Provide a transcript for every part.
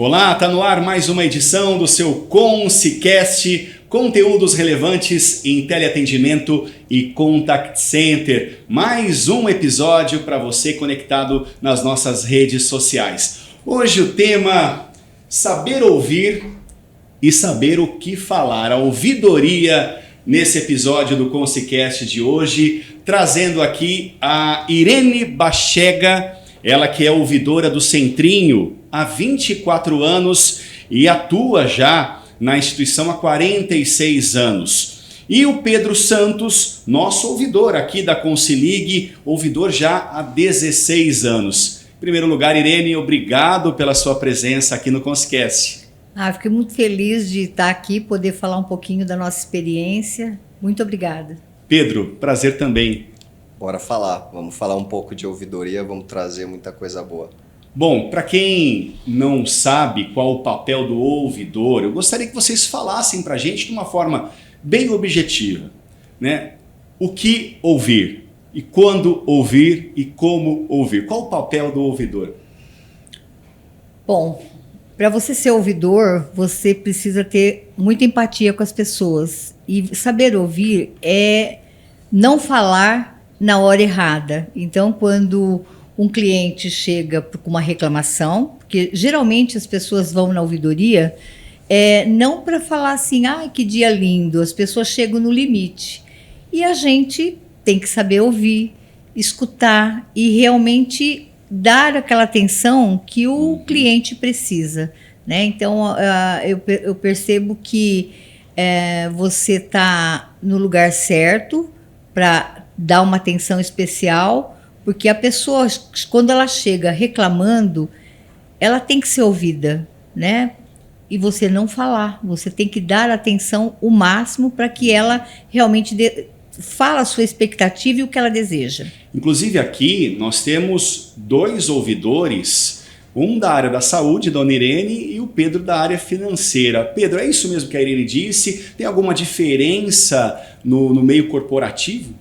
Olá, tá no ar mais uma edição do seu Consicast, conteúdos relevantes em teleatendimento e contact center. Mais um episódio para você conectado nas nossas redes sociais. Hoje o tema saber ouvir e saber o que falar. A ouvidoria nesse episódio do Consicast de hoje, trazendo aqui a Irene Bachega, ela que é ouvidora do Centrinho há 24 anos e atua já na instituição há 46 anos. E o Pedro Santos, nosso ouvidor aqui da Consilig, ouvidor já há 16 anos. Em primeiro lugar, Irene, obrigado pela sua presença aqui no Consicast. Fiquei muito feliz de estar aqui, poder falar um pouquinho da nossa experiência. Muito obrigada. Pedro, prazer também. Bora falar, vamos falar um pouco de ouvidoria, vamos trazer muita coisa boa. Bom, para quem não sabe qual o papel do ouvidor, eu gostaria que vocês falassem para a gente de uma forma bem objetiva, né? O que ouvir, e quando ouvir e como ouvir. Qual o papel do ouvidor? Bom, para você ser ouvidor, você precisa ter muita empatia com as pessoas. E saber ouvir é não falar na hora errada. Então, quando um cliente chega com uma reclamação, porque geralmente as pessoas vão na ouvidoria não para falar assim, que dia lindo, as pessoas chegam no limite. E a gente tem que saber ouvir, escutar e realmente dar aquela atenção que o cliente precisa, né? Então, eu percebo que você está no lugar certo para dar uma atenção especial, porque a pessoa, quando ela chega reclamando, ela tem que ser ouvida, né? E você não falar, você tem que dar atenção o máximo para que ela realmente fale a sua expectativa e o que ela deseja. Inclusive aqui nós temos dois ouvidores, um da área da saúde, Dona Irene, e o Pedro da área financeira. Pedro, é isso mesmo que a Irene disse? Tem alguma diferença no meio corporativo?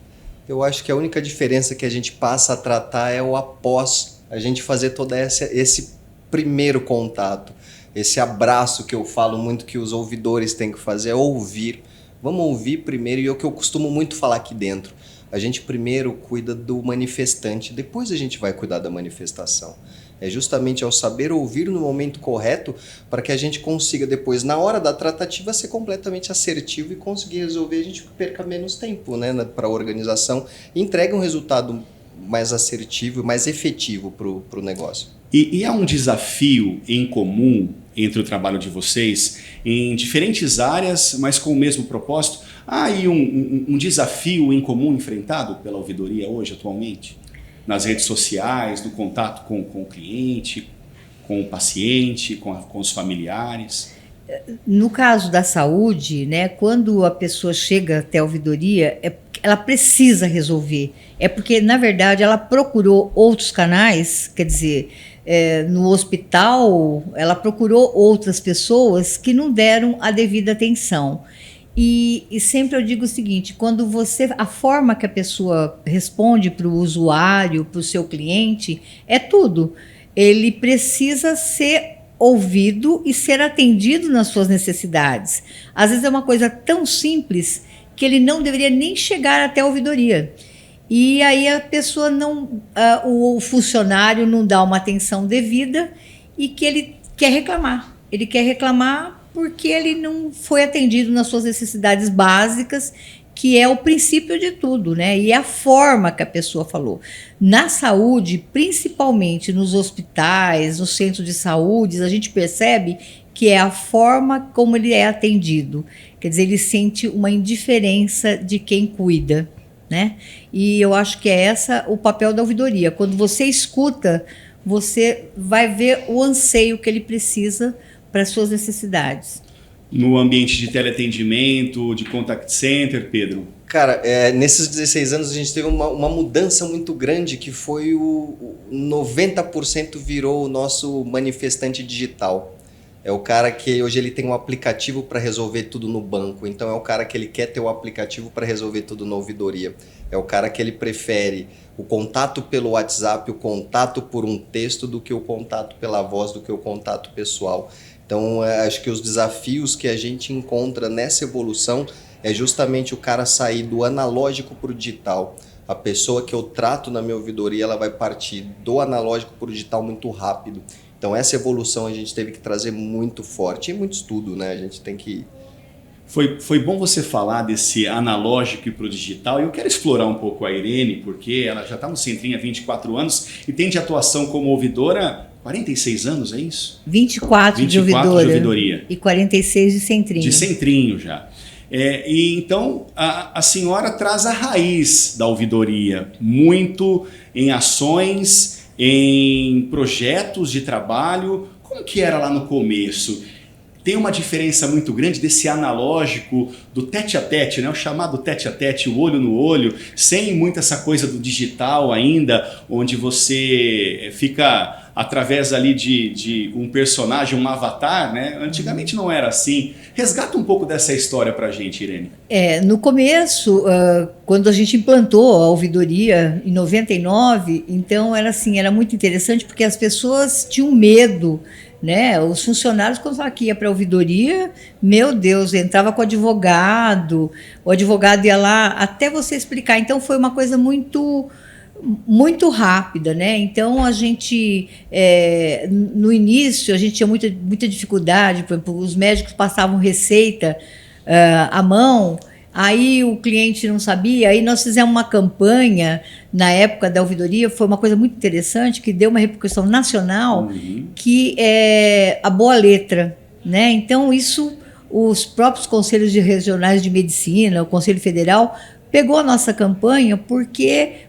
Eu acho que a única diferença que a gente passa a tratar é o após a gente fazer todo esse primeiro contato, esse abraço que eu falo muito que os ouvidores têm que fazer, é ouvir. Vamos ouvir primeiro, e é o que eu costumo muito falar aqui dentro. A gente primeiro cuida do manifestante, depois a gente vai cuidar da manifestação. É justamente ao saber ouvir no momento correto para que a gente consiga depois, na hora da tratativa, ser completamente assertivo e conseguir resolver, a gente perca menos tempo, né, para a organização e entregue um resultado mais assertivo, mais efetivo para o negócio. E há um desafio em comum entre o trabalho de vocês em diferentes áreas, mas com o mesmo propósito? Há aí um desafio em comum enfrentado pela ouvidoria hoje, atualmente? Nas redes sociais, no contato com o cliente, com o paciente, com os familiares? No caso da saúde, né, quando a pessoa chega até a ouvidoria, ela precisa resolver. É porque, na verdade, ela procurou outros canais, quer dizer, no hospital, ela procurou outras pessoas que não deram a devida atenção. E sempre eu digo o seguinte, quando a forma que a pessoa responde para o usuário, para o seu cliente, é tudo. Ele precisa ser ouvido e ser atendido nas suas necessidades. Às vezes é uma coisa tão simples que ele não deveria nem chegar até a ouvidoria. E aí a pessoa o funcionário não dá uma atenção devida e que ele quer reclamar. Ele quer reclamar porque ele não foi atendido nas suas necessidades básicas, que é o princípio de tudo, né? E a forma que a pessoa falou. Na saúde, principalmente nos hospitais, nos centros de saúde, a gente percebe que é a forma como ele é atendido. Quer dizer, ele sente uma indiferença de quem cuida, né? E eu acho que é essa o papel da ouvidoria. Quando você escuta, você vai ver o anseio que ele precisa para as suas necessidades. No ambiente de teleatendimento, de contact center, Pedro? Cara, nesses 16 anos a gente teve uma mudança muito grande que foi o 90% virou o nosso manifestante digital. É o cara que hoje ele tem um aplicativo para resolver tudo no banco. Então é o cara que ele quer ter o aplicativo para resolver tudo na ouvidoria. É o cara que ele prefere o contato pelo WhatsApp, o contato por um texto, do que o contato pela voz, do que o contato pessoal. Então acho que os desafios que a gente encontra nessa evolução é justamente o cara sair do analógico para o digital. A pessoa que eu trato na minha ouvidoria, ela vai partir do analógico para o digital muito rápido. Então essa evolução a gente teve que trazer muito forte, e muito estudo, né? A gente tem que... Foi bom você falar desse analógico e para o digital. Eu quero explorar um pouco a Irene, porque ela já está no Centrinho há 24 anos e tem de atuação como ouvidora 46 anos, é isso? 24 de ouvidoria. E 46 de Centrinho. De Centrinho já. E então a senhora traz a raiz da ouvidoria, muito em ações, em projetos de trabalho. Como que era lá no começo? Tem uma diferença muito grande desse analógico, do tete a tete, né? O chamado tete a tete, o olho no olho, sem muito essa coisa do digital ainda, onde você fica através ali de um personagem, um avatar, né? Antigamente não era assim. Resgata um pouco dessa história pra gente, Irene. No começo, quando a gente implantou a ouvidoria em 99, então era muito interessante, porque as pessoas tinham medo, né? Os funcionários, quando falavam que ia para a ouvidoria, meu Deus, entrava com o advogado ia lá até você explicar. Então foi uma coisa muito rápida, né? Então a gente, no início, a gente tinha muita dificuldade. Por exemplo, os médicos passavam receita à mão, aí o cliente não sabia, aí nós fizemos uma campanha na época da ouvidoria, foi uma coisa muito interessante, que deu uma repercussão nacional, que é a boa letra, né? Então isso, os próprios conselhos regionais de medicina, o Conselho Federal, pegou a nossa campanha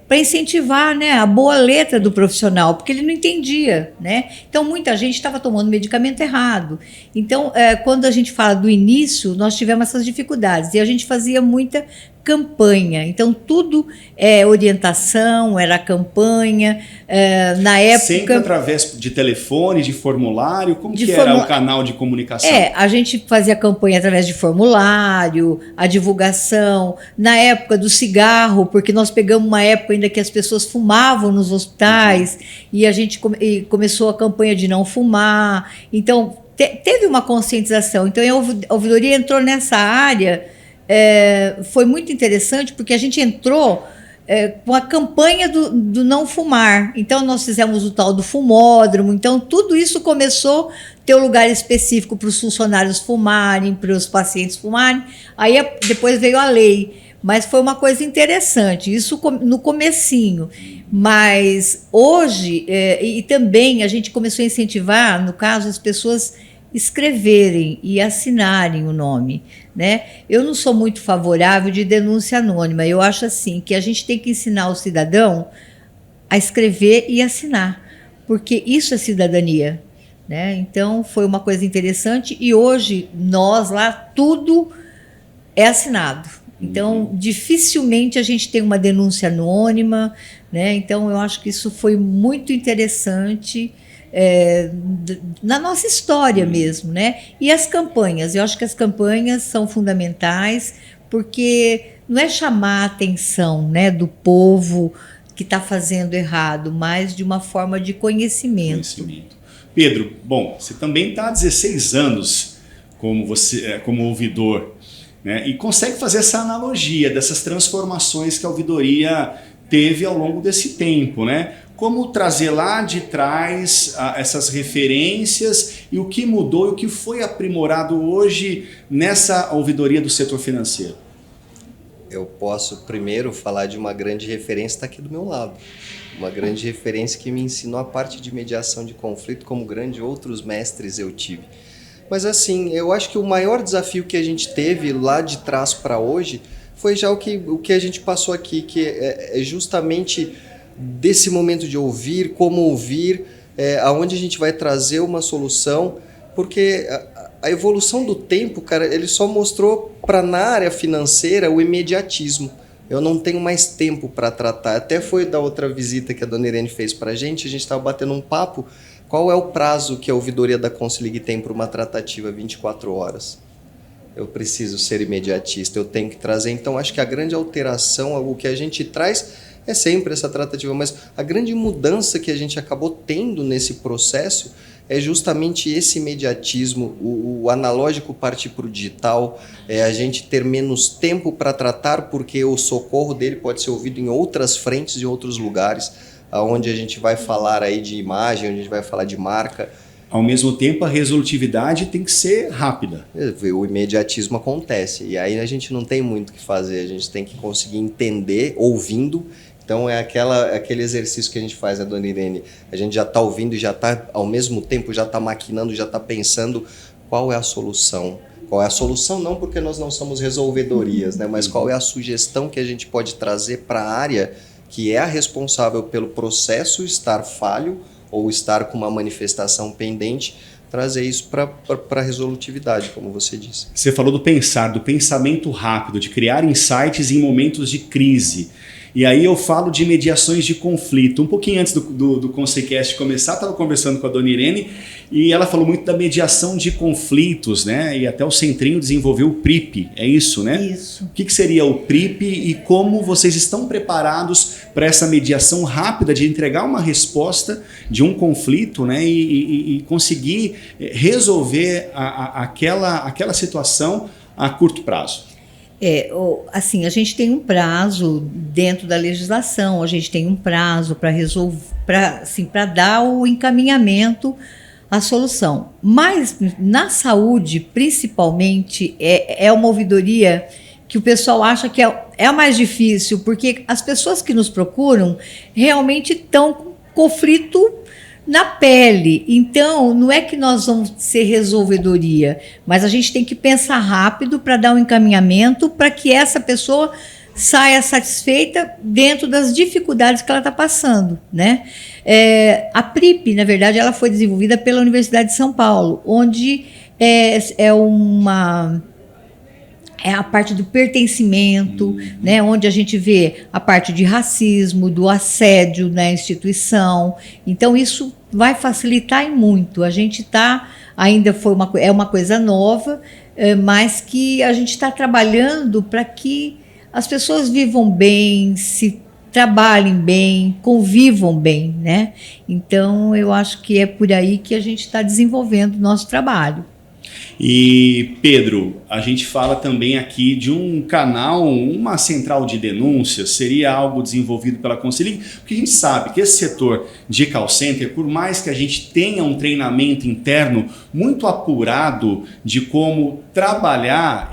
para incentivar, né, a boa letra do profissional, porque ele não entendia, né? Então muita gente estava tomando medicamento errado. Então quando a gente fala do início, nós tivemos essas dificuldades e a gente fazia muita campanha. Então tudo orientação, era campanha. Na época, sempre através de telefone, de formulário. Como que era o canal de comunicação? A gente fazia campanha através de formulário, a divulgação. Na época do cigarro, porque nós pegamos uma época ainda que as pessoas fumavam nos hospitais, e a gente começou a campanha de não fumar. Então teve uma conscientização. Então a ouvidoria entrou nessa área. Foi muito interessante, porque a gente entrou com a campanha do não fumar. Então nós fizemos o tal do fumódromo. Então tudo isso começou a ter um lugar específico para os funcionários fumarem, para os pacientes fumarem. Aí depois veio a lei, mas foi uma coisa interessante, isso no comecinho. Mas hoje, e também a gente começou a incentivar, no caso, as pessoas escreverem e assinarem o nome, né? Eu não sou muito favorável de denúncia anônima. Eu acho assim que a gente tem que ensinar o cidadão a escrever e assinar, porque isso é cidadania, né? Então foi uma coisa interessante, e hoje nós lá tudo é assinado. Então dificilmente a gente tem uma denúncia anônima, né? Então eu acho que isso foi muito interessante. Na nossa história mesmo, né? E as campanhas, eu acho que as campanhas são fundamentais, porque não é chamar a atenção, né, do povo que está fazendo errado, mas de uma forma de conhecimento. Pedro, bom, você também está há 16 anos como ouvidor, né? E consegue fazer essa analogia dessas transformações que a ouvidoria teve ao longo desse tempo, né? Como trazer lá de trás essas referências e o que mudou e o que foi aprimorado hoje nessa ouvidoria do setor financeiro? Eu posso primeiro falar de uma grande referência que está aqui do meu lado. Uma grande referência que me ensinou a parte de mediação de conflito, como grande outros mestres eu tive. Mas assim, eu acho que o maior desafio que a gente teve lá de trás para hoje foi já o que a gente passou aqui, que é justamente desse momento de ouvir, como ouvir, aonde a gente vai trazer uma solução, porque a evolução do tempo, cara, ele só mostrou para na área financeira o imediatismo. Eu não tenho mais tempo para tratar. Até foi da outra visita que a dona Irene fez para a gente estava batendo um papo Qual é o prazo que a ouvidoria da Consilig tem para uma tratativa? 24 horas. Eu preciso ser imediatista, eu tenho que trazer. Então, acho que a grande alteração, o que a gente traz é sempre essa tratativa, mas a grande mudança que a gente acabou tendo nesse processo é justamente esse imediatismo, o analógico partir para o digital, a gente ter menos tempo para tratar, porque o socorro dele pode ser ouvido em outras frentes, em outros lugares, onde a gente vai falar aí de imagem, onde a gente vai falar de marca. Ao mesmo tempo, a resolutividade tem que ser rápida. O imediatismo acontece, e aí a gente não tem muito o que fazer, a gente tem que conseguir entender, ouvindo. Então é aquele exercício que a gente faz, né, dona Irene? A gente já está ouvindo e já está, ao mesmo tempo, já está maquinando, já está pensando qual é a solução. Qual é a solução? Não porque nós não somos resolvedorias, né? Mas qual é a sugestão que a gente pode trazer para a área que é a responsável pelo processo estar falho ou estar com uma manifestação pendente, trazer isso para a resolutividade, como você disse. Você falou do pensar, do pensamento rápido, de criar insights em momentos de crise. E aí eu falo de mediações de conflito. Um pouquinho antes do Consecast começar, estava conversando com a dona Irene e ela falou muito da mediação de conflitos, né? E até o Centrinho desenvolveu o PRIP, é isso, né? Isso. O que seria o PRIP e como vocês estão preparados para essa mediação rápida de entregar uma resposta de um conflito, né? E conseguir resolver aquela situação a curto prazo? Assim, a gente tem um prazo dentro da legislação, a gente tem um prazo para resolver, para dar o encaminhamento à solução. Mas na saúde, principalmente, é uma ouvidoria que o pessoal acha que é a mais difícil, porque as pessoas que nos procuram realmente estão com conflito na pele. Então, não é que nós vamos ser resolvedoria, mas a gente tem que pensar rápido para dar um encaminhamento para que essa pessoa saia satisfeita dentro das dificuldades que ela está passando, né? A PRIP, na verdade, ela foi desenvolvida pela Universidade de São Paulo, onde é a parte do pertencimento, né, onde a gente vê a parte de racismo, do assédio na instituição. Então, isso vai facilitar muito. A gente ainda é uma coisa nova, mas que a gente está trabalhando para que as pessoas vivam bem, se trabalhem bem, convivam bem, né? Então, eu acho que é por aí que a gente está desenvolvendo o nosso trabalho. E, Pedro, a gente fala também aqui de um canal, uma central de denúncias, seria algo desenvolvido pela Consilig, porque a gente sabe que esse setor de call center, por mais que a gente tenha um treinamento interno muito apurado de como trabalhar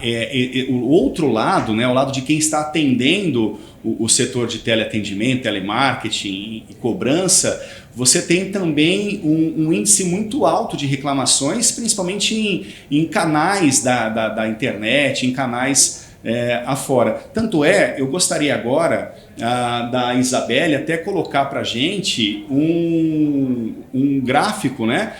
o outro lado, né, o lado de quem está atendendo o setor de teleatendimento, telemarketing e cobrança, você tem também um índice muito alto de reclamações, principalmente em canais da internet, em canais afora. Tanto eu gostaria agora da Isabelle até colocar para a gente um gráfico, né,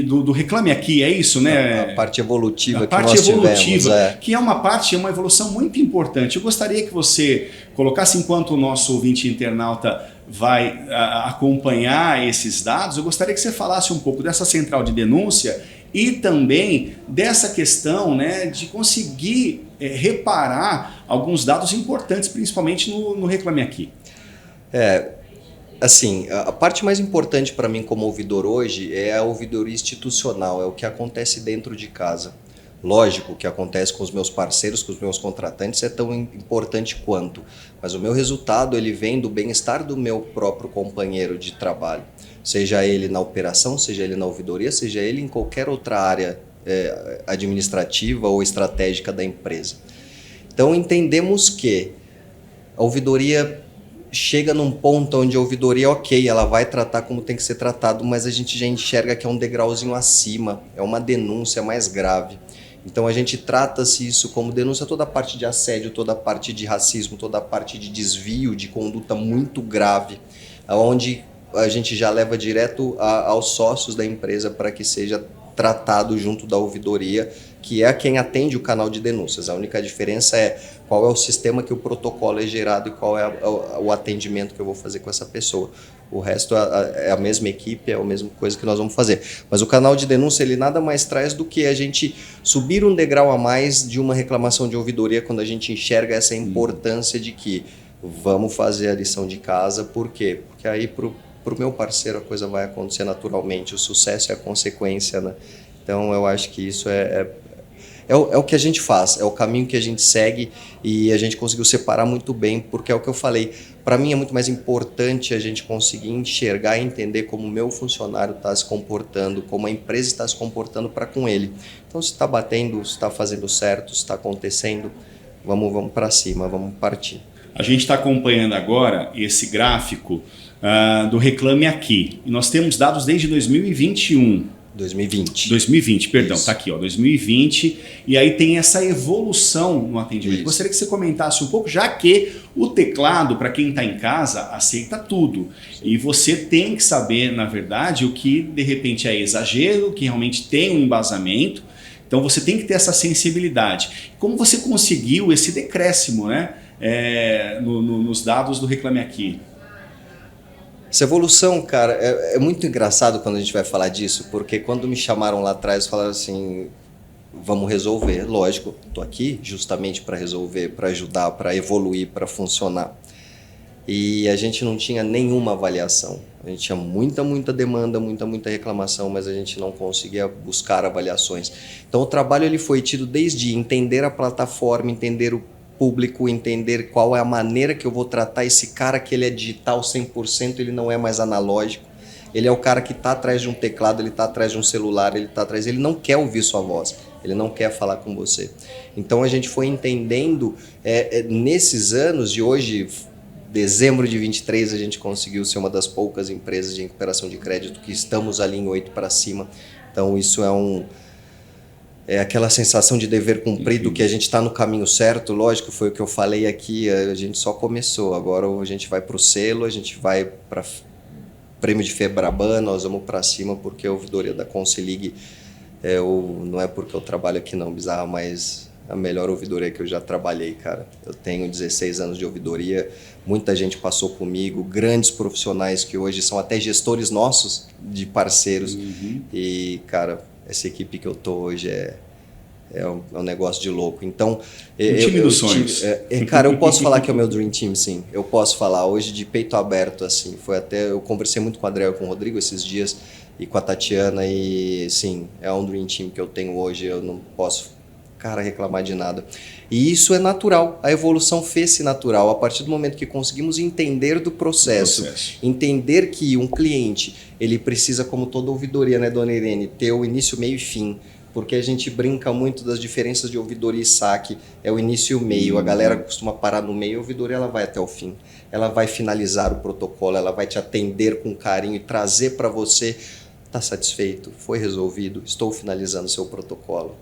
do Reclame Aqui, é isso, né? A parte evolutiva a parte nós evolutiva, tivemos, que é uma evolução muito importante. Eu gostaria que você colocasse, enquanto o nosso ouvinte internauta vai acompanhar esses dados, eu gostaria que você falasse um pouco dessa central de denúncia e também dessa questão, né, de conseguir reparar alguns dados importantes, principalmente no Reclame Aqui. Assim, a parte mais importante para mim como ouvidor hoje é a ouvidoria institucional, é o que acontece dentro de casa. Lógico, o que acontece com os meus parceiros, com os meus contratantes é tão importante quanto, mas o meu resultado ele vem do bem-estar do meu próprio companheiro de trabalho, seja ele na operação, seja ele na ouvidoria, seja ele em qualquer outra área administrativa ou estratégica da empresa. Então entendemos que a ouvidoria chega num ponto onde a ouvidoria, ok, ela vai tratar como tem que ser tratado, mas a gente já enxerga que é um degrauzinho acima, é uma denúncia mais grave. Então a gente trata-se isso como denúncia, toda a parte de assédio, toda a parte de racismo, toda a parte de desvio de conduta muito grave, onde a gente já leva direto aos sócios da empresa para que seja tratado junto da ouvidoria, que é quem atende o canal de denúncias. A única diferença é qual é o sistema que o protocolo é gerado e qual é o atendimento que eu vou fazer com essa pessoa. O resto é a mesma equipe, é a mesma coisa que nós vamos fazer. Mas o canal de denúncia, ele nada mais traz do que a gente subir um degrau a mais de uma reclamação de ouvidoria quando a gente enxerga essa importância de que vamos fazer a lição de casa. Por quê? Porque aí para o meu parceiro a coisa vai acontecer naturalmente, o sucesso é a consequência, né? Então eu acho que isso é o que a gente faz, é o caminho que a gente segue e a gente conseguiu separar muito bem, porque é o que eu falei, para mim é muito mais importante a gente conseguir enxergar e entender como o meu funcionário está se comportando, como a empresa está se comportando para com ele. Então se está batendo, se está fazendo certo, se está acontecendo, vamos para cima, vamos partir. A gente está acompanhando agora esse gráfico do Reclame Aqui. E nós temos dados desde 2021. 2020, perdão, está aqui, ó, 2020, e aí tem essa evolução no atendimento. Isso. Gostaria que você comentasse um pouco, já que o teclado, para quem está em casa, aceita tudo. E você tem que saber, na verdade, o que de repente é exagero, o que realmente tem um embasamento. Então você tem que ter essa sensibilidade. Como você conseguiu esse decréscimo, né, nos dados do Reclame Aqui? Essa evolução, cara, é muito engraçado quando a gente vai falar disso, porque quando me chamaram lá atrás, falaram assim, vamos resolver. Lógico, estou aqui justamente para resolver, para ajudar, para evoluir, para funcionar. E a gente não tinha nenhuma avaliação. A gente tinha muita demanda, muita reclamação, mas a gente não conseguia buscar avaliações. Então o trabalho ele foi tido desde entender a plataforma, entender o público, entender qual é a maneira que eu vou tratar esse cara, que ele é digital 100%, ele não é mais analógico. Ele é o cara que está atrás de um teclado, ele está atrás de um celular, ele não quer ouvir sua voz, ele não quer falar com você. Então a gente foi entendendo nesses anos, e hoje, dezembro de 23, a gente conseguiu ser uma das poucas empresas de recuperação de crédito que estamos ali em 8 para cima. Então isso é aquela sensação de dever cumprido, que a gente está no caminho certo. Lógico, foi o que eu falei aqui, a gente só começou. Agora a gente vai para o selo, a gente vai para prêmio de Febraban, nós vamos para cima, porque a ouvidoria da Consilig, não é porque eu trabalho aqui não, bizarra, mas a melhor ouvidoria que eu já trabalhei, cara. Eu tenho 16 anos de ouvidoria, muita gente passou comigo, grandes profissionais que hoje são até gestores nossos, de parceiros. E, cara, essa equipe que eu tô hoje é um negócio de louco. Então, time dos sonhos. Cara, eu posso falar que é o meu Dream Team, sim. Eu posso falar hoje de peito aberto, assim. Eu conversei muito com o André e com o Rodrigo esses dias e com a Tatiana e, sim, é um Dream Team que eu tenho hoje. Eu não posso, cara, reclamar de nada. E isso é natural. A evolução fez-se natural. A partir do momento que conseguimos entender do processo. Entender que um cliente, ele precisa, como toda ouvidoria, né, dona Irene, ter o início, meio e fim. Porque a gente brinca muito das diferenças de ouvidoria e saque. É o início e o meio. A galera costuma parar no meio. A ouvidoria, ela vai até o fim. Ela vai finalizar o protocolo. Ela vai te atender com carinho e trazer para você. Está satisfeito? Foi resolvido? Estou finalizando seu protocolo.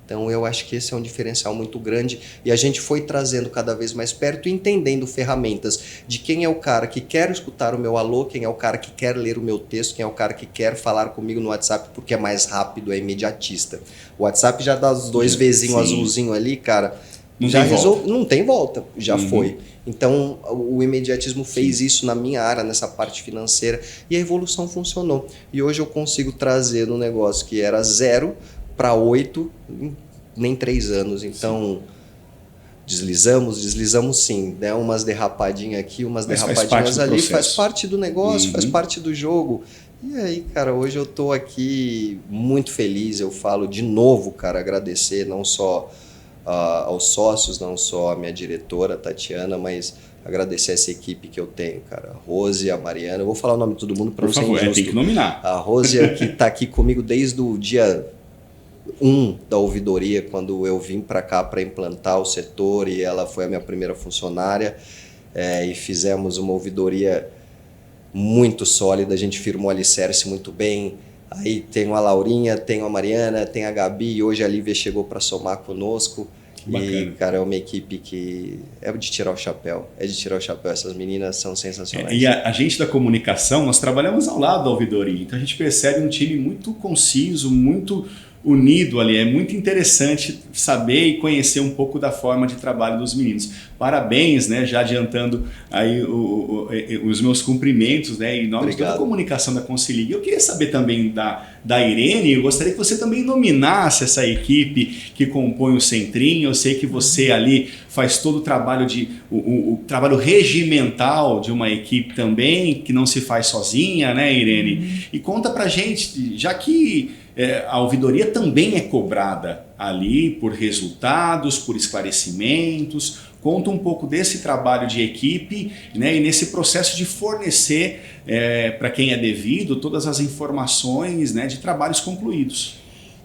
Então eu acho que esse é um diferencial muito grande e a gente foi trazendo cada vez mais perto e entendendo ferramentas de quem é o cara que quer escutar o meu alô, quem é o cara que quer ler o meu texto, quem é o cara que quer falar comigo no WhatsApp porque é mais rápido, é imediatista. O WhatsApp já dá os 2 vezinhos azulzinho ali, cara, não tem volta, já foi. Então o imediatismo fez isso na minha área, nessa parte financeira, e a evolução funcionou. E hoje eu consigo trazer um negócio que era 0 para 8 nem 3 anos. Então, deslizamos sim. Né? Umas derrapadinhas aqui, umas derrapadinhas ali. Faz parte do negócio, faz parte do jogo. E aí, cara, hoje eu tô aqui muito feliz. Eu falo de novo, cara, agradecer não só aos sócios, não só a minha diretora, Tatiana, mas agradecer essa equipe que eu tenho, cara. A Rose, a Mariana. Eu vou falar o nome de todo mundo para não ser injusto. Tem que nominar. A Rose, que tá aqui comigo desde o dia 1 da ouvidoria, quando eu vim para cá para implantar o setor, e ela foi a minha primeira funcionária, e fizemos uma ouvidoria muito sólida, a gente firmou o alicerce muito bem. Aí tem a Laurinha, tem a Mariana, tem a Gabi, e hoje a Lívia chegou para somar conosco. Bacana. E, cara, é uma equipe que é de tirar o chapéu. Essas meninas são sensacionais. E a gente da comunicação, nós trabalhamos ao lado da ouvidoria, então a gente percebe um time muito conciso, muito unido ali. É muito interessante saber e conhecer um pouco da forma de trabalho dos meninos. Parabéns, né? Já adiantando aí os meus cumprimentos, né? Em nome de toda a comunicação da Consilig. Eu queria saber também da Irene, eu gostaria que você também nominasse essa equipe que compõe o Centrinho. Eu sei que você ali faz todo o trabalho o trabalho regimental de uma equipe também, que não se faz sozinha, né, Irene? E conta pra gente, já que a ouvidoria também é cobrada ali por resultados, por esclarecimentos. Conta um pouco desse trabalho de equipe, né, e nesse processo de fornecer para quem é devido todas as informações, né, de trabalhos concluídos.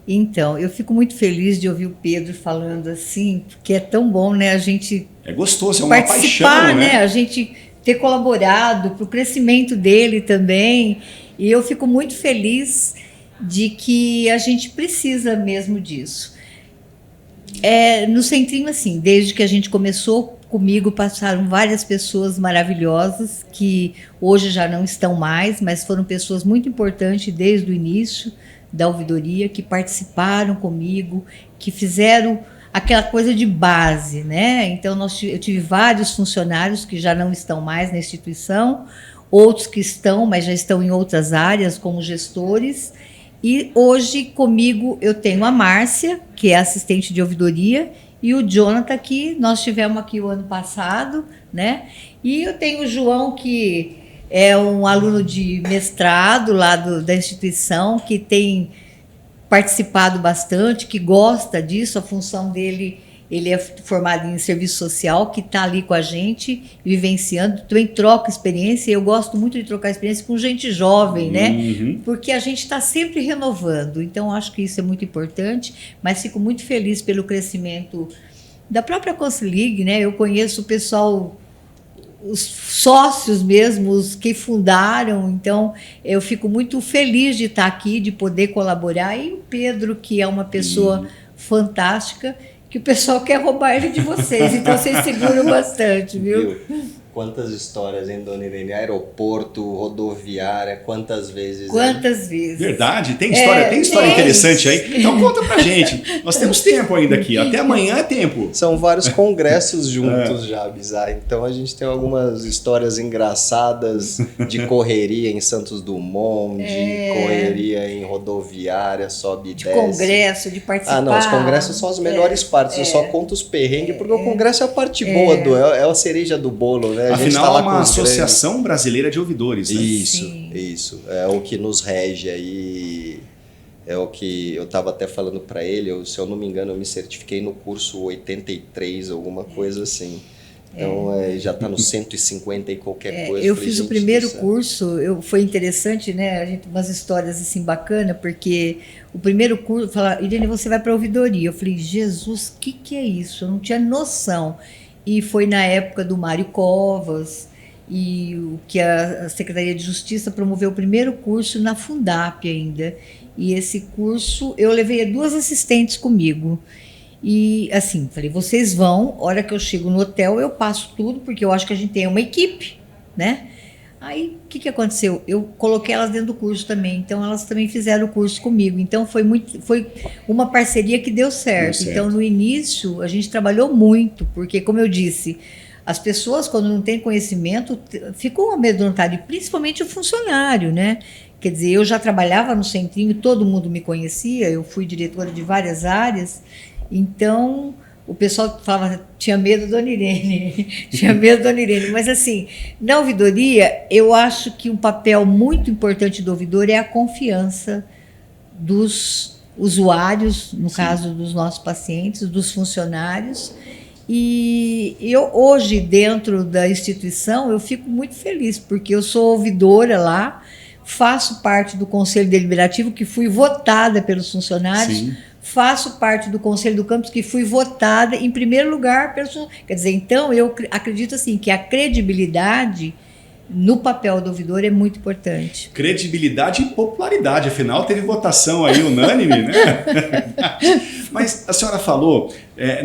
Então, eu fico muito feliz de ouvir o Pedro falando assim, porque é tão bom, né, a gente... É gostoso, é uma paixão, né? A gente ter colaborado para o crescimento dele também. E eu fico muito feliz de que a gente precisa mesmo disso. No Centrinho, assim, desde que a gente começou, comigo passaram várias pessoas maravilhosas que hoje já não estão mais, mas foram pessoas muito importantes desde o início da ouvidoria, que participaram comigo, que fizeram aquela coisa de base, né? Então, eu tive vários funcionários que já não estão mais na instituição, outros que estão, mas já estão em outras áreas, como gestores. E hoje comigo eu tenho a Márcia, que é assistente de ouvidoria, e o Jonathan, que nós tivemos aqui o ano passado, né? E eu tenho o João, que é um aluno de mestrado lá da instituição, que tem participado bastante, que gosta disso, a função dele... Ele é formado em serviço social, que está ali com a gente, vivenciando, também troca experiência. Eu gosto muito de trocar experiência com gente jovem, né? Porque a gente está sempre renovando. Então, acho que isso é muito importante, mas fico muito feliz pelo crescimento da própria Consilig, né? Eu conheço o pessoal, os sócios mesmo, os que fundaram. Então, eu fico muito feliz de estar aqui, de poder colaborar. E o Pedro, que é uma pessoa fantástica, que o pessoal quer roubar ele de vocês, então vocês seguram bastante, viu? Quantas histórias, hein, dona Irene? Aeroporto, rodoviária, quantas vezes? Quantas vezes? Verdade, tem história interessante aí. Então conta pra gente. Nós temos tempo ainda aqui, até amanhã é tempo. São vários congressos juntos já, Bizarro. Então a gente tem algumas histórias engraçadas de correria em Santos Dumont, de correria em rodoviária, sobe e desce. De congresso, de participar. Ah, não, os congressos são as melhores partes. Eu só conto os perrengues, porque o congresso é a parte boa, é a cereja do bolo, né? Afinal, é uma associação brasileira de ouvidores, né? Isso. É o que nos rege aí. É o que eu estava até falando para ele. Se eu não me engano, eu me certifiquei no curso 83, alguma coisa assim. Então, já está no 150 e qualquer coisa. Eu fiz o primeiro curso, foi interessante, né? Umas histórias assim bacanas, porque o primeiro curso, falaram, Irene, você vai para a ouvidoria. Eu falei, Jesus, o que é isso? Eu não tinha noção. E foi na época do Mário Covas, e o que a Secretaria de Justiça promoveu o primeiro curso na Fundap ainda. E esse curso, eu levei 2 assistentes comigo. E assim, falei, vocês vão, hora que eu chego no hotel, eu passo tudo, porque eu acho que a gente tem uma equipe, né? Aí, o que aconteceu? Eu coloquei elas dentro do curso também, então elas também fizeram o curso comigo. Então, foi uma parceria que deu certo. Então, no início, a gente trabalhou muito, porque, como eu disse, as pessoas, quando não têm conhecimento, ficam amedrontadas, principalmente o funcionário, né? Quer dizer, eu já trabalhava no Centrinho, todo mundo me conhecia, eu fui diretora de várias áreas, então... O pessoal falava, tinha medo da Dona Irene, tinha medo da Dona Irene. Mas, assim, na ouvidoria, eu acho que um papel muito importante do ouvidor é a confiança dos usuários, no caso dos nossos pacientes, dos funcionários. E eu, hoje, dentro da instituição, eu fico muito feliz, porque eu sou ouvidora lá, faço parte do Conselho Deliberativo, que fui votada pelos funcionários. Sim. Faço parte do Conselho do Campus, que fui votada em primeiro lugar pelos... Quer dizer, então, eu acredito assim, que a credibilidade no papel do ouvidor é muito importante. Credibilidade e popularidade, afinal teve votação aí unânime, né? Mas a senhora falou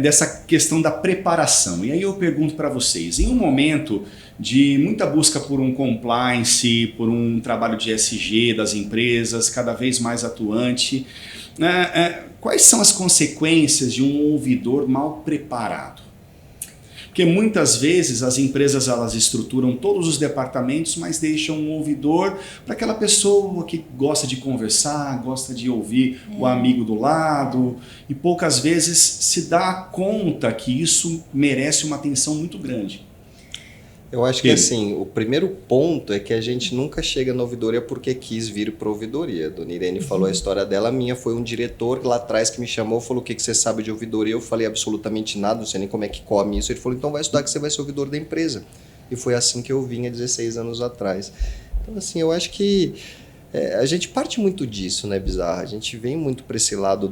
dessa questão da preparação, e aí eu pergunto para vocês, em um momento de muita busca por um compliance, por um trabalho de ESG das empresas, cada vez mais atuante, quais são as consequências de um ouvidor mal preparado? Porque muitas vezes as empresas elas estruturam todos os departamentos, mas deixam um ouvidor para aquela pessoa que gosta de conversar, gosta de ouvir o amigo do lado, e poucas vezes se dá conta que isso merece uma atenção muito grande. Eu acho que assim, o primeiro ponto é que a gente nunca chega na ouvidoria porque quis vir para a ouvidoria. A dona Irene falou a história dela, a minha foi um diretor lá atrás que me chamou, falou o que você sabe de ouvidoria, eu falei absolutamente nada, não sei nem como é que come isso. Ele falou, então vai estudar que você vai ser ouvidor da empresa. E foi assim que eu vim há 16 anos atrás. Então assim, eu acho que a gente parte muito disso, né, Bizarra? A gente vem muito para esse lado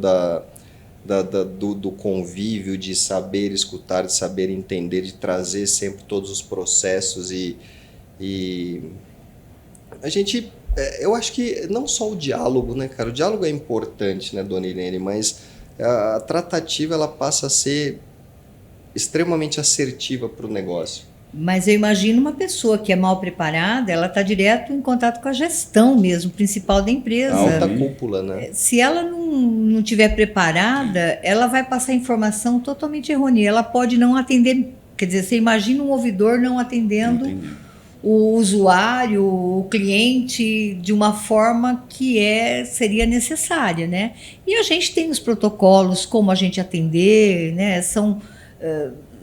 do convívio, de saber escutar, de saber entender, de trazer sempre todos os processos e a gente, eu acho que não só o diálogo, né, cara? O diálogo é importante, né, dona Irene, mas a tratativa ela passa a ser extremamente assertiva para o negócio. Mas eu imagino uma pessoa que é mal preparada, ela está direto em contato com a gestão mesmo, principal da empresa. A alta cúpula, né? Se ela não tiver preparada, ela vai passar informação totalmente errônea. Ela pode não atender, quer dizer, você imagina um ouvidor não atendendo o usuário, o cliente, de uma forma que seria necessária, né? E a gente tem os protocolos, como a gente atender, né?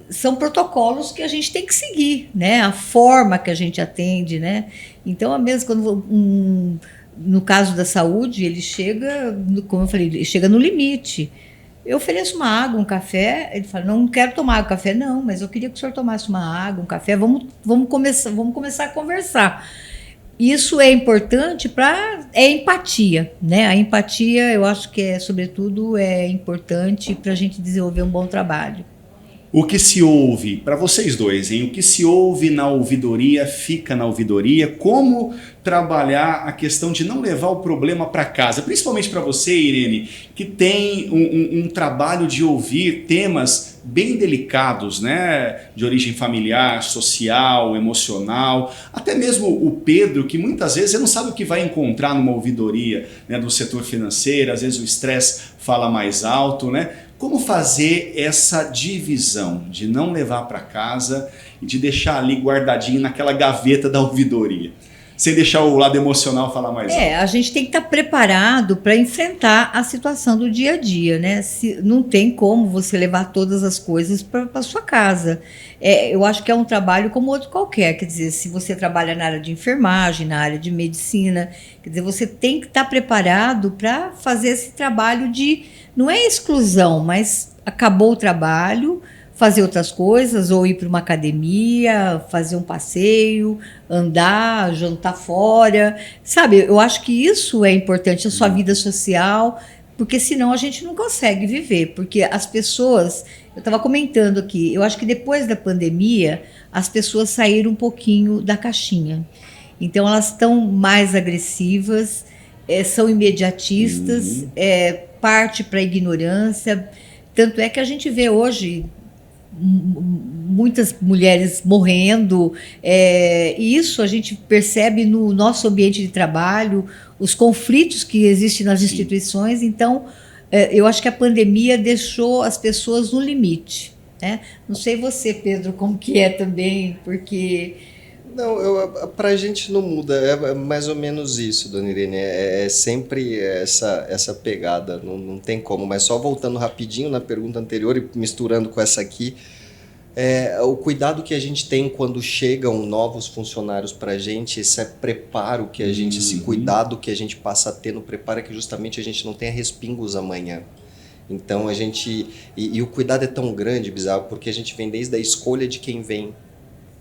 São protocolos que a gente tem que seguir, né? A forma que a gente atende, né? Então, a mesma quando no caso da saúde, ele chega, como eu falei, ele chega no limite. Eu ofereço uma água, um café, ele fala, não quero tomar café, não, mas eu queria que o senhor tomasse uma água, um café, vamos começar a conversar. Isso é importante é empatia, né? A empatia, eu acho que sobretudo, é importante para a gente desenvolver um bom trabalho. O que se ouve, para vocês dois, hein? O que se ouve na ouvidoria, fica na ouvidoria. Como trabalhar a questão de não levar o problema para casa? Principalmente para você, Irene, que tem um trabalho de ouvir temas bem delicados, né? De origem familiar, social, emocional. Até mesmo o Pedro, que muitas vezes você não sabe o que vai encontrar numa ouvidoria, né? Do setor financeiro, às vezes o estresse fala mais alto, né? Como fazer essa divisão de não levar para casa e de deixar ali guardadinho naquela gaveta da ouvidoria, sem deixar o lado emocional falar mais alto? A gente tem que estar preparado para enfrentar a situação do dia a dia, né? Não tem como você levar todas as coisas para sua casa. Eu acho que é um trabalho como outro qualquer, quer dizer, se você trabalha na área de enfermagem, na área de medicina, quer dizer, você tem que estar preparado para fazer esse trabalho não é exclusão, mas acabou o trabalho, fazer outras coisas, ou ir para uma academia, fazer um passeio, andar, jantar fora, sabe? Eu acho que isso é importante, a sua vida social, porque senão a gente não consegue viver, porque as pessoas, eu estava comentando aqui, eu acho que depois da pandemia, as pessoas saíram um pouquinho da caixinha, então elas estão mais agressivas, são imediatistas, parte para a ignorância, tanto é que a gente vê hoje muitas mulheres morrendo, e isso a gente percebe no nosso ambiente de trabalho, os conflitos que existem nas instituições. Então, eu acho que a pandemia deixou as pessoas no limite, né? Não sei você, Pedro, como que é também, porque... Não, pra gente não muda, é mais ou menos isso, dona Irene, é sempre essa pegada, não tem como, mas só voltando rapidinho na pergunta anterior e misturando com essa aqui, o cuidado que a gente tem quando chegam novos funcionários pra gente, esse preparo que a gente, esse cuidado que a gente passa a ter no preparo, é que justamente a gente não tenha respingos amanhã. Então a gente, e o cuidado é tão grande, Bizarro, porque a gente vem desde a escolha de quem vem,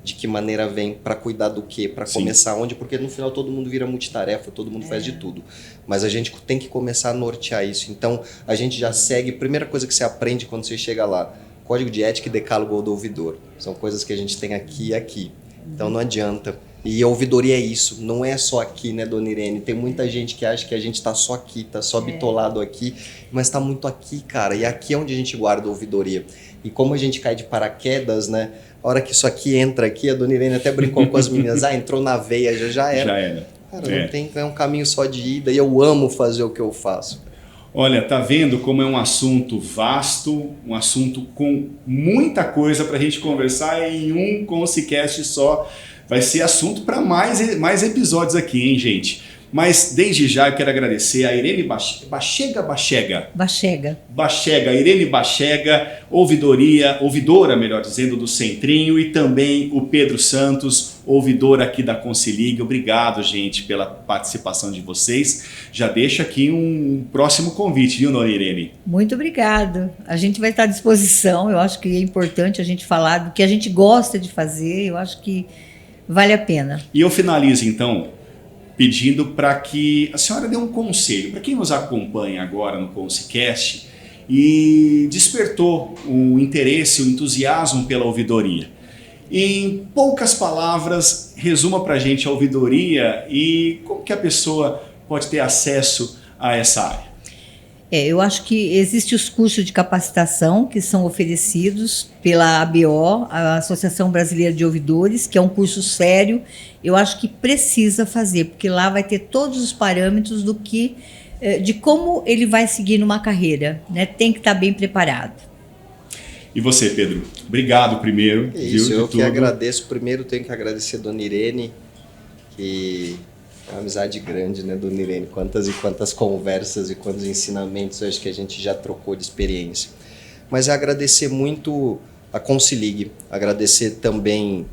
de que maneira vem, para cuidar do quê, para começar onde, porque no final todo mundo vira multitarefa, todo mundo faz de tudo. Mas a gente tem que começar a nortear isso. Então a gente já segue, primeira coisa que você aprende quando você chega lá, código de ética e decálogo do ouvidor. São coisas que a gente tem aqui e aqui. Então não adianta. E a ouvidoria é isso, não é só aqui, né, dona Irene? Tem muita gente que acha que a gente tá só aqui, tá só bitolado aqui, mas tá muito aqui, cara. E aqui é onde a gente guarda a ouvidoria. E como a gente cai de paraquedas, né? A hora que isso aqui entra aqui, a dona Irene até brincou com as meninas, entrou na veia, já era. Já era. Cara, não tem, é um caminho só de ida e eu amo fazer o que eu faço. Olha, tá vendo como é um assunto vasto, um assunto com muita coisa pra gente conversar em um Consecast só. Vai ser assunto para mais episódios aqui, hein, gente? Mas desde já eu quero agradecer a Irene Bachega, Irene Bachega, ouvidora, melhor dizendo, do Centrinho, e também o Pedro Santos, ouvidor aqui da Consilig. Obrigado, gente, pela participação de vocês. Já deixo aqui um próximo convite, viu, dona Irene? Muito obrigado. A gente vai estar à disposição. Eu acho que é importante a gente falar do que a gente gosta de fazer. Eu acho que vale a pena. E eu finalizo, então, pedindo para que a senhora dê um conselho para quem nos acompanha agora no Consecast e despertou o interesse, o entusiasmo pela ouvidoria. Em poucas palavras, resuma para a gente a ouvidoria e como que a pessoa pode ter acesso a essa área. Eu acho que existem os cursos de capacitação que são oferecidos pela ABO, a Associação Brasileira de Ouvidores, que é um curso sério. Eu acho que precisa fazer, porque lá vai ter todos os parâmetros de como ele vai seguir numa carreira, né? Tem que estar bem preparado. E você, Pedro? Obrigado primeiro. Isso, eu que agradeço. Primeiro tenho que agradecer a dona Irene, que é uma amizade grande, né, dona Irene? Quantas e quantas conversas e quantos ensinamentos eu acho que a gente já trocou de experiência. Mas é agradecer muito a Consilig, agradecer também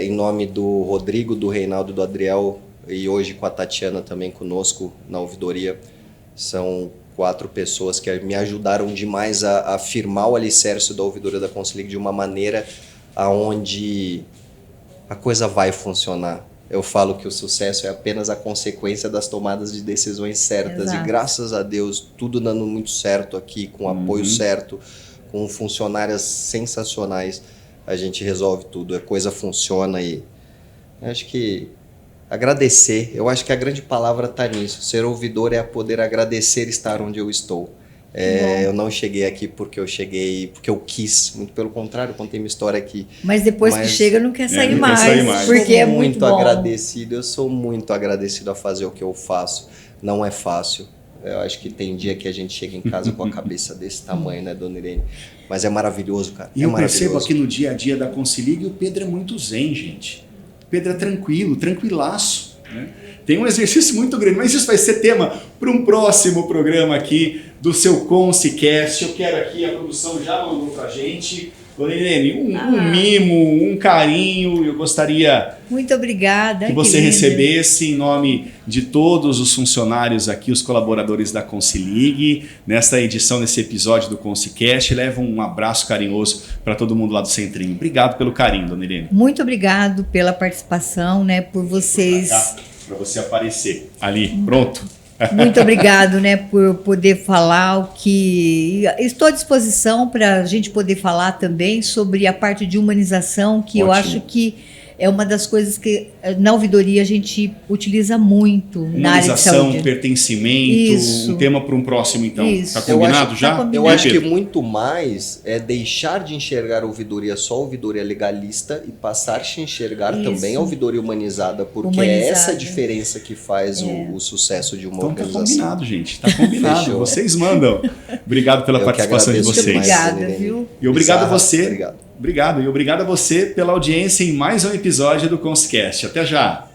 em nome do Rodrigo, do Reinaldo, do Adriel, e hoje com a Tatiana também conosco na ouvidoria. São 4 pessoas que me ajudaram demais a firmar o alicerce da ouvidoria da Consilig de uma maneira aonde a coisa vai funcionar. Eu falo que o sucesso é apenas a consequência das tomadas de decisões certas. Exato. E graças a Deus, tudo dando muito certo aqui, com apoio certo, com funcionárias sensacionais, a gente resolve tudo. A coisa funciona e acho que agradecer, eu acho que a grande palavra está nisso. Ser ouvidor é poder agradecer estar onde eu estou. Eu não cheguei aqui porque eu cheguei, porque eu quis, muito pelo contrário, contei minha história aqui. Mas depois que chega não quer sair mais, porque é muito bom. Eu sou muito agradecido a fazer o que eu faço. Não é fácil. Eu acho que tem dia que a gente chega em casa com a cabeça desse tamanho, né, dona Irene? Mas é maravilhoso, cara. E eu percebo aqui no dia a dia da Consilig, o Pedro é muito zen, gente. O Pedro é tranquilo, tranquilaço, né? Tem um exercício muito grande, mas isso vai ser tema para um próximo programa aqui do seu Consecast. Eu quero aqui, a produção já mandou para a gente. Dona Irene, um mimo, um carinho, eu gostaria muito obrigada, que você recebesse em nome de todos os funcionários aqui, os colaboradores da Consilig, nesta edição, nesse episódio do Consecast. Leva um abraço carinhoso para todo mundo lá do Centrinho. Obrigado pelo carinho, dona Irene. Muito obrigado pela participação, né, por vocês... Para você aparecer ali, pronto. Muito obrigado, né, por poder falar o que... Estou à disposição para a gente poder falar também sobre a parte de humanização, que eu acho que é uma das coisas que na ouvidoria a gente utiliza muito na área de saúde. Humanização, pertencimento, isso. Um tema para um próximo então. Está combinado já? Tá combinado. Eu acho que muito mais é deixar de enxergar a ouvidoria só a ouvidoria legalista e passar a se enxergar também a ouvidoria humanizada, porque é essa a diferença que faz o sucesso de uma organização. Então tá combinado, gente. Está combinado. Vocês mandam. Obrigado pela participação de vocês. Muito obrigada, viu? E obrigado a você. Obrigado. E obrigado a você pela audiência em mais um episódio do Consecast. Até já!